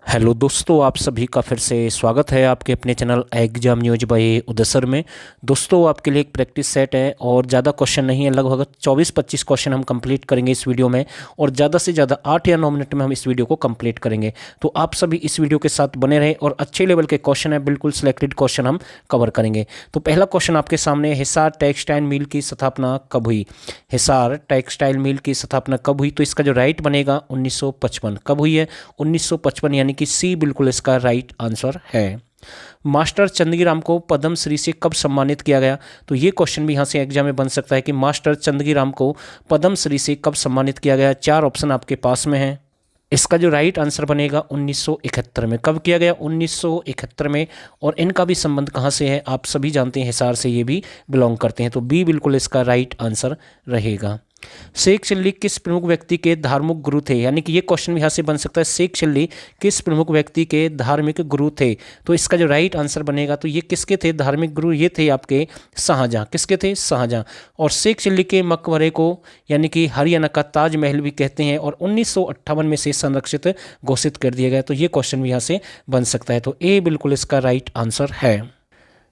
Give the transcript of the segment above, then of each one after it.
Hello दोस्तों, आप सभी का फिर से स्वागत है आपके अपने चैनल एग्जाम न्यूज बाय उदय सर में। दोस्तों, आपके लिए एक प्रैक्टिस सेट है और ज़्यादा क्वेश्चन नहीं है, लगभग 24-25 क्वेश्चन हम कंप्लीट करेंगे इस वीडियो में और ज़्यादा से ज़्यादा 8 या 9 मिनट में हम इस वीडियो को कंप्लीट करेंगे। तो आप सभी इस वीडियो के साथ बने रहें और अच्छे लेवल के क्वेश्चन है, बिल्कुल सिलेक्टेड क्वेश्चन हम कवर करेंगे। तो पहला क्वेश्चन आपके सामने, हिसार टेक्सटाइल मिल की स्थापना कब हुई? हिसार टेक्सटाइल मिल की स्थापना कब हुई? तो इसका जो राइट बनेगा 1955। कब हुई है? 1955, यानी कि सी बिल्कुल इसका राइट आंसर है। मास्टर चंदगीराम को पद्म श्री से कब सम्मानित किया गया? तो ये क्वेश्चन भी यहाँ से एग्जाम में बन सकता है कि मास्टर चंदगीराम को पद्म श्री से कब सम्मानित किया गया। 4 ऑप्शन आपके पास में है। इसका जो राइट आंसर बनेगा 1971 में। कब किया गया? 1971 में। और इनका भी संबंध कहाँ से है? आप सभी जानते हैं, हिसार से ये भी बिलोंग करते हैं। तो बी बिल्कुल इसका राइट आंसर रहेगा। शेख चिल्ली किस प्रमुख व्यक्ति के धार्मिक गुरु थे? यानी कि ये क्वेश्चन भी यहाँ से बन सकता है, शेख चिल्ली किस प्रमुख व्यक्ति के धार्मिक गुरु थे? तो इसका जो राइट आंसर बनेगा, तो ये किसके थे धार्मिक गुरु? ये थे आपके शाहजहां। किसके थे? शाहजहां। और शेख चिल्ली के मकबरे को यानी कि हरियाणा का ताजमहल भी कहते हैं और 1958 में से संरक्षित घोषित कर दिया गया। तो ये क्वेश्चन भी यहाँ से बन सकता है। तो ए बिल्कुल इसका राइट आंसर है।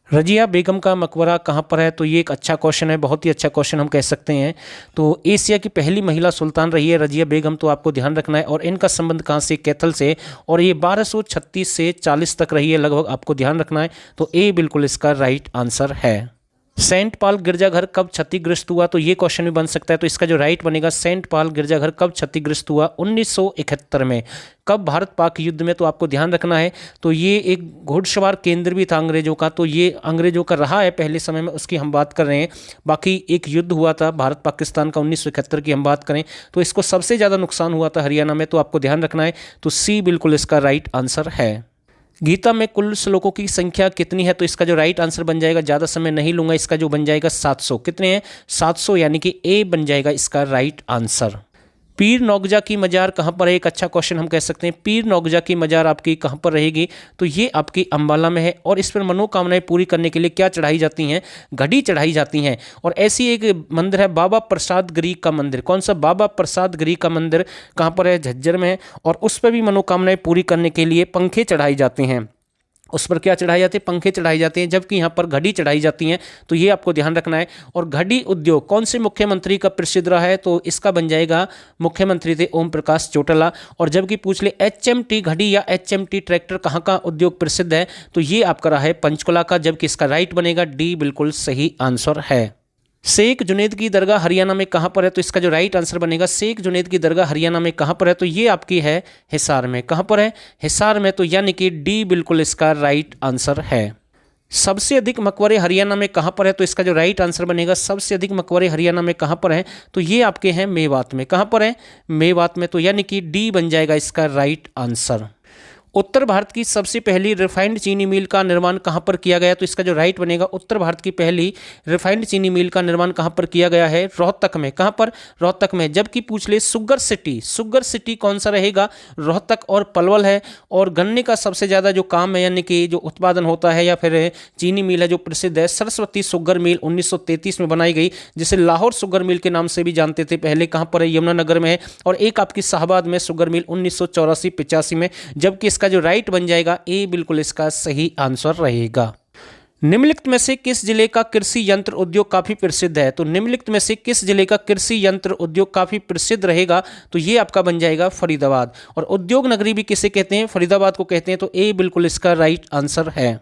रजिया बेगम का मकबरा कहाँ पर है? तो ये एक अच्छा क्वेश्चन है, बहुत ही अच्छा क्वेश्चन हम कह सकते हैं। तो एशिया की पहली महिला सुल्तान रही है रजिया बेगम, तो आपको ध्यान रखना है। और इनका संबंध कहाँ से? कैथल से। और ये 1236 से 40 तक रही है लगभग, आपको ध्यान रखना है। तो ए बिल्कुल इसका राइट आंसर है। सेंट पॉल गिरजाघर कब क्षतिग्रस्त हुआ? तो ये क्वेश्चन भी बन सकता है। तो इसका जो राइट बनेगा, सेंट पॉल गिरजाघर कब क्षतिग्रस्त हुआ? 1971 में। कब? भारत पाक युद्ध में। तो आपको ध्यान रखना है। तो ये एक घुड़सवार केंद्र भी था अंग्रेजों का, तो ये अंग्रेजों का रहा है पहले समय में, उसकी हम बात कर रहे हैं। बाकी एक युद्ध हुआ था भारत पाकिस्तान का 1971 की हम बात करें तो इसको सबसे ज़्यादा नुकसान हुआ था हरियाणा में। तो आपको ध्यान रखना है। तो सी बिल्कुल इसका राइट आंसर है। गीता में कुल श्लोकों की संख्या कितनी है? तो इसका जो राइट आंसर बन जाएगा, ज़्यादा समय नहीं लूंगा, इसका जो बन जाएगा 700। कितने हैं? 700, यानी कि ए बन जाएगा इसका राइट आंसर। पीर नौगजा की मजार कहाँ पर है? एक अच्छा क्वेश्चन हम कह सकते हैं। पीर नौगजा की मजार आपकी कहाँ पर रहेगी? तो ये आपकी अंबाला में है। और इस पर मनोकामनाएं पूरी करने के लिए क्या चढ़ाई जाती हैं? घड़ी चढ़ाई जाती हैं। और ऐसी एक मंदिर है बाबा प्रसाद गिरी का मंदिर। कौन सा? बाबा प्रसाद गिरी का मंदिर कहाँ पर है? झज्जर में है। और उस पर भी मनोकामनाएं पूरी करने के लिए पंखे चढ़ाए जाते हैं। उस पर क्या चढ़ाए जाते हैं? पंखे चढ़ाए जाते हैं, जबकि यहाँ पर घड़ी चढ़ाई जाती हैं। तो ये आपको ध्यान रखना है। और घड़ी उद्योग कौन से मुख्यमंत्री का प्रसिद्ध रहा है? तो इसका बन जाएगा, मुख्यमंत्री थे ओम प्रकाश चौटाला। और जबकि पूछ ले एचएमटी घड़ी या एचएमटी ट्रैक्टर कहाँ का उद्योग प्रसिद्ध है? तो ये आपका रहा है पंचकुला का, जबकि इसका राइट बनेगा डी बिल्कुल सही आंसर है। शेख जुनैद की दरगाह हरियाणा में कहाँ पर है? तो इसका जो राइट आंसर बनेगा, शेख जुनैद की दरगाह हरियाणा में कहाँ पर है? तो ये आपकी है हिसार में। कहाँ पर है? हिसार में। तो यानी कि डी बिल्कुल इसका राइट आंसर है। सबसे अधिक मकबरे हरियाणा में कहाँ पर है? तो इसका जो राइट आंसर बनेगा, सबसे अधिक मकबरे हरियाणा में कहाँ पर है? तो ये आपके हैं मेवात में। कहाँ पर है? मेवात में। तो यानी कि डी बन जाएगा इसका राइट आंसर। उत्तर भारत की सबसे पहली रिफाइंड चीनी मिल का निर्माण कहाँ पर किया गया? तो इसका जो राइट बनेगा, उत्तर भारत की पहली रिफाइंड चीनी मिल का निर्माण कहाँ पर किया गया है? रोहतक में। कहाँ पर? रोहतक में। जबकि पूछ ले शुगर सिटी, शुगर सिटी कौन सा रहेगा? रोहतक और पलवल है। और गन्ने का सबसे ज़्यादा जो काम है यानी कि जो उत्पादन होता है या फिर चीनी मिल है जो प्रसिद्ध है, सरस्वती शुगर मिल 1933 में बनाई गई, जिसे लाहौर शुगर मिल के नाम से भी जानते थे पहले। कहाँ पर है? यमुनानगर में है। और एक आपकी शाहबाद में शुगर मिल 1984-85 में। जबकि इसका जो राइट बन जाएगा, ए बिल्कुल इसका सही आंसर रहेगा। निम्नलिखित में से किस जिले का कृषि यंत्र उद्योग काफी प्रसिद्ध है? तो निम्नलिखित में से किस जिले का कृषि यंत्र उद्योग काफी प्रसिद्ध रहेगा? तो ये आपका बन जाएगा फरीदाबाद। और उद्योग नगरी भी किसे कहते हैं? फरीदाबाद को कहते हैं। तो ए बिल्कुल इसका राइट आंसर है।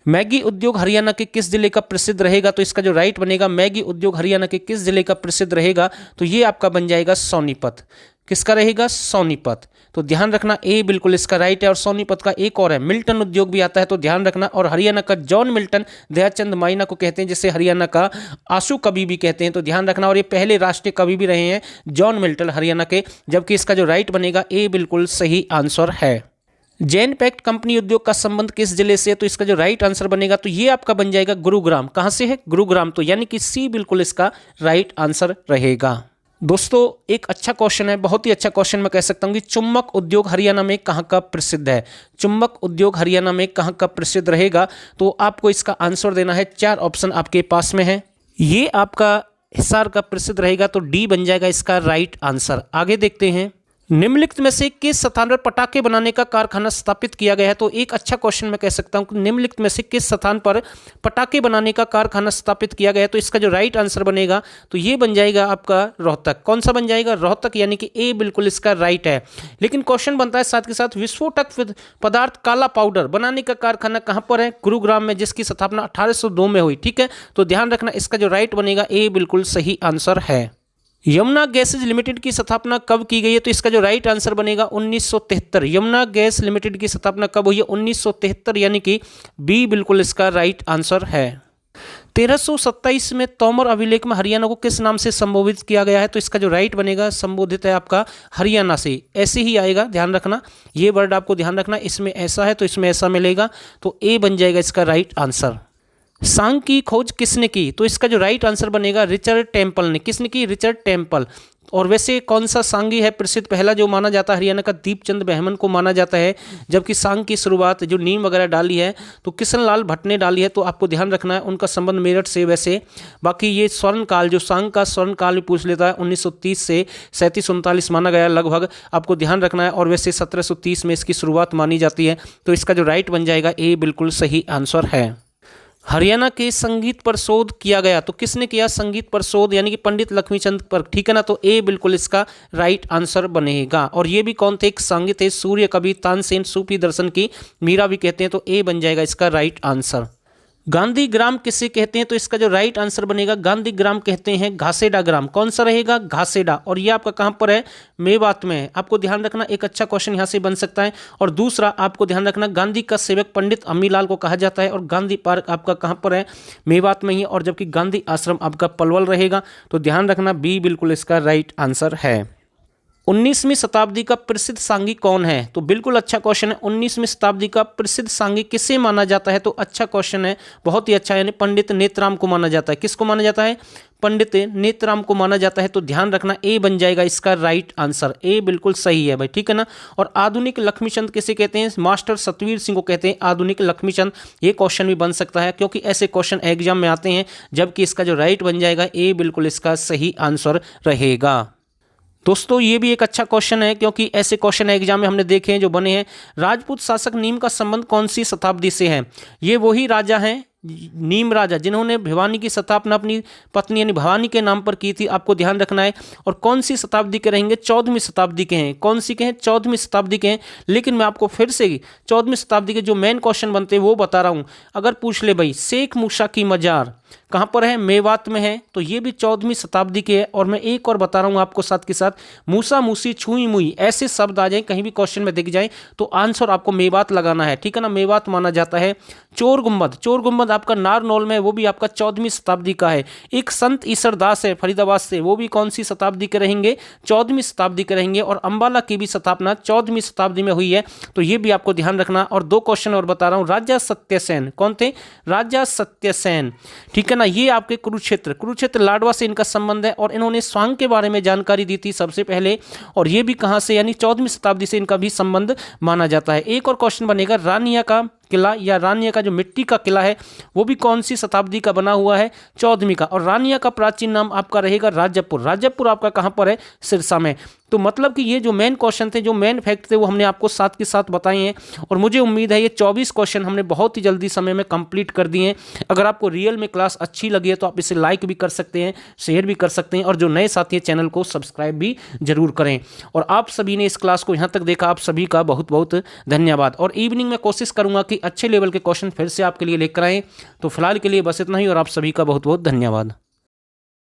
मैगी उद्योग हरियाणा के किस जिले का प्रसिद्ध रहेगा? तो इसका जो राइट बनेगा, मैगी उद्योग हरियाणा के किस जिले का प्रसिद्ध रहेगा? तो ये आपका बन जाएगा सोनीपत। किसका रहेगा? सोनीपत। तो ध्यान रखना, ए बिल्कुल इसका राइट है। और सोनीपत का एक और है, मिल्टन उद्योग भी आता है, तो ध्यान रखना। और हरियाणा का जॉन मिल्टन दयाचंद माइना को कहते हैं, जिसे हरियाणा का आंसू कवि भी कहते हैं। तो ध्यान रखना। और ये पहले राष्ट्रीय कवि भी रहे हैं जॉन मिल्टन हरियाणा के। जबकि इसका जो राइट बनेगा, ए बिल्कुल सही आंसर है। जैन पैक्ट कंपनी उद्योग का संबंध किस जिले से है? तो इसका जो राइट आंसर बनेगा, तो ये आपका बन जाएगा गुरुग्राम। कहां से है? गुरुग्राम। तो यानी कि सी बिल्कुल इसका राइट आंसर रहेगा। दोस्तों, एक अच्छा क्वेश्चन है, बहुत ही अच्छा क्वेश्चन मैं कह सकता हूं कि चुंबक उद्योग हरियाणा में कहां का प्रसिद्ध है? चुंबक उद्योग हरियाणा में कहां का प्रसिद्ध रहेगा? तो आपको इसका आंसर देना है। 4 ऑप्शन आपके पास में है। ये आपका हिसार का प्रसिद्ध रहेगा, तो डी बन जाएगा इसका राइट आंसर। आगे देखते हैं। निम्नलिखित में से किस स्थान पर पटाखे बनाने का कारखाना स्थापित किया गया है? तो एक अच्छा क्वेश्चन मैं कह सकता हूं कि निम्नलिखित में से किस स्थान पर पटाखे बनाने का कारखाना स्थापित किया गया है? तो इसका जो राइट आंसर बनेगा तो ये बन जाएगा आपका रोहतक। कौन सा बन जाएगा? रोहतक, यानी कि ए बिल्कुल इसका राइट है। लेकिन क्वेश्चन बनता है साथ के साथ, विस्फोटक पदार्थ काला पाउडर बनाने का कारखाना कहां पर है? गुरुग्राम में, जिसकी स्थापना 1802 में हुई। ठीक है, तो ध्यान रखना, इसका जो राइट बनेगा ए बिल्कुल सही आंसर है। यमुना गैसेज लिमिटेड की स्थापना कब की गई है? तो इसका जो राइट आंसर बनेगा 1973। यमुना गैस लिमिटेड की स्थापना कब हुई है? 1973, यानी कि बी बिल्कुल इसका राइट आंसर है। 1327 में तोमर अभिलेख में हरियाणा को किस नाम से संबोधित किया गया है? तो इसका जो राइट बनेगा, संबोधित है आपका हरियाणा से, ऐसे ही आएगा, ध्यान रखना, ये वर्ड आपको ध्यान रखना, इसमें ऐसा है तो इसमें ऐसा मिलेगा, तो ए बन जाएगा इसका राइट आंसर। सांग की खोज किसने की? तो इसका जो राइट आंसर बनेगा रिचर्ड टेम्पल ने। किसने की? Richard temple. और वैसे कौन सा सांगी है प्रसिद्ध? पहला जो माना जाता है हरियाणा का दीपचंद बहमन को माना जाता है, जबकि सांग की शुरुआत जो नीम वगैरह डाली है तो किशन लाल भट्ट ने डाली है। तो आपको ध्यान रखना है उनका संबंध मेरठ से। वैसे बाकी ये स्वर्ण काल, जो सांग का स्वर्ण काल भी पूछ लेता है, 1930 से 37-39 माना गया लगभग, आपको ध्यान रखना है। और वैसे 1730 में इसकी शुरुआत मानी जाती है। तो इसका जो राइट बन जाएगा ए बिल्कुल सही आंसर है। हरियाणा के संगीत पर शोध किया गया, तो किसने किया संगीत पर शोध? यानी कि पंडित लक्ष्मीचंद पर। ठीक है ना, तो ए बिल्कुल इसका राइट आंसर बनेगा। और ये भी कौन थे? एक संगीत थे, सूर्य कवि तानसेन, सूफी दर्शन की मीरा भी कहते हैं, तो ए बन जाएगा इसका राइट आंसर। गांधी ग्राम किसे कहते हैं? तो इसका जो राइट आंसर बनेगा, गांधी ग्राम कहते हैं घासेडा ग्राम। कौन सा रहेगा? घासेडा। और ये आपका कहां पर है? मेवात में है। आपको ध्यान रखना, एक अच्छा क्वेश्चन यहां से बन सकता है। और दूसरा आपको ध्यान रखना, गांधी का सेवक पंडित अम्मीलाल को कहा जाता है। और गांधी पार्क आपका कहां पर है? मेवात में ही। और जबकि गांधी आश्रम आपका पलवल रहेगा। तो ध्यान रखना, बी बिल्कुल इसका राइट आंसर है। 19वीं शताब्दी का प्रसिद्ध सांगी कौन है? तो बिल्कुल अच्छा क्वेश्चन है। 19वीं शताब्दी का प्रसिद्ध सांगी किसे माना जाता है? तो अच्छा क्वेश्चन है, बहुत ही अच्छा है। यानी पंडित नेत्राम को माना जाता है। किसको माना जाता है? पंडित नेत्राम को माना जाता है। तो ध्यान रखना, ए बन जाएगा इसका राइट आंसर। ए बिल्कुल सही है भाई, ठीक है ना। और आधुनिक लक्ष्मीचंद किसे कहते हैं? मास्टर सतवीर सिंह को कहते हैं आधुनिक लक्ष्मीचंद। ये क्वेश्चन भी बन सकता है, क्योंकि ऐसे क्वेश्चन एग्जाम में आते हैं। जबकि इसका जो राइट बन जाएगा, ए बिल्कुल इसका सही आंसर रहेगा। दोस्तों ये भी एक अच्छा क्वेश्चन है, क्योंकि ऐसे क्वेश्चन एग्जाम में हमने देखे हैं जो बने हैं। राजपूत शासक नीम का संबंध कौन सी शताब्दी से है? ये वही राजा हैं, नीम राजा, जिन्होंने भिवानी की स्थापना अपनी पत्नी यानी भवानी के नाम पर की थी। आपको ध्यान रखना है। और कौन सी शताब्दी के रहेंगे? 14वीं शताब्दी के हैं। कौन सी के हैं? 14वीं शताब्दी के हैं। लेकिन मैं आपको फिर से 14वीं शताब्दी के जो मेन क्वेश्चन बनते हैं वो बता रहा हूँ। अगर पूछ ले भाई, शेख मूसा की मजार कहाँ पर है? मेवात में है। तो ये भी 14वीं शताब्दी के है। और मैं एक और बता रहा हूँ आपको साथ के साथ, मूसा मूसी छुई मुई ऐसे शब्द आ जाए कहीं भी क्वेश्चन में दिख जाए तो आंसर आपको मेवात लगाना है, ठीक है ना। मेवात माना जाता है। चोर गुम्बद, चोर गुम्बद आपका नारनौल में, वो भी आपका 14वीं शताब्दी का है। एक संत ईसर दास है फरीदाबाद से, वो भी कौन सी शताब्दी के रहेंगे? 14वीं शताब्दी के रहेंगे। और अंबाला की भी स्थापना 14वीं शताब्दी में हुई है। तो ये भी आपको ध्यान रखना। और दो क्वेश्चन और बता रहा हूँ। राजा सत्यसेन कौन थे? राजा सत्यसेन, ठीक है ना। ये आपके कुरुक्षेत्र लाडवा से इनका संबंध है। और इन्होंने स्वांग के बारे में जानकारी दी थी सबसे पहले। और ये भी कहाँ से? यानी 14वीं शताब्दी से इनका भी संबंध माना जाता है। एक और क्वेश्चन बनेगा, रानिया का किला या रानिया का जो मिट्टी का किला है वो भी कौन सी शताब्दी का बना हुआ है? 14वीं का। और रानिया का प्राचीन नाम आपका रहेगा राजपुर। राजपुर आपका कहाँ पर है? सिरसा में। तो मतलब कि ये जो मेन क्वेश्चन थे, जो मेन फैक्ट थे, वो हमने आपको साथ के साथ बताए हैं। और मुझे उम्मीद है ये 24 क्वेश्चन हमने बहुत ही जल्दी समय में कंप्लीट कर दिए हैं। अगर आपको रियल में क्लास अच्छी लगी है तो आप इसे लाइक भी कर सकते हैं, शेयर भी कर सकते हैं। और जो नए साथी हैं चैनल को सब्सक्राइब भी जरूर करें। और आप सभी ने इस क्लास को यहाँ तक देखा, आप सभी का बहुत बहुत धन्यवाद। और इवनिंग में कोशिश करूँगा कि अच्छे लेवल के क्वेश्चन फिर से आपके लिए लेकर आएँ। तो फिलहाल के लिए बस इतना ही, और आप सभी का बहुत बहुत धन्यवाद।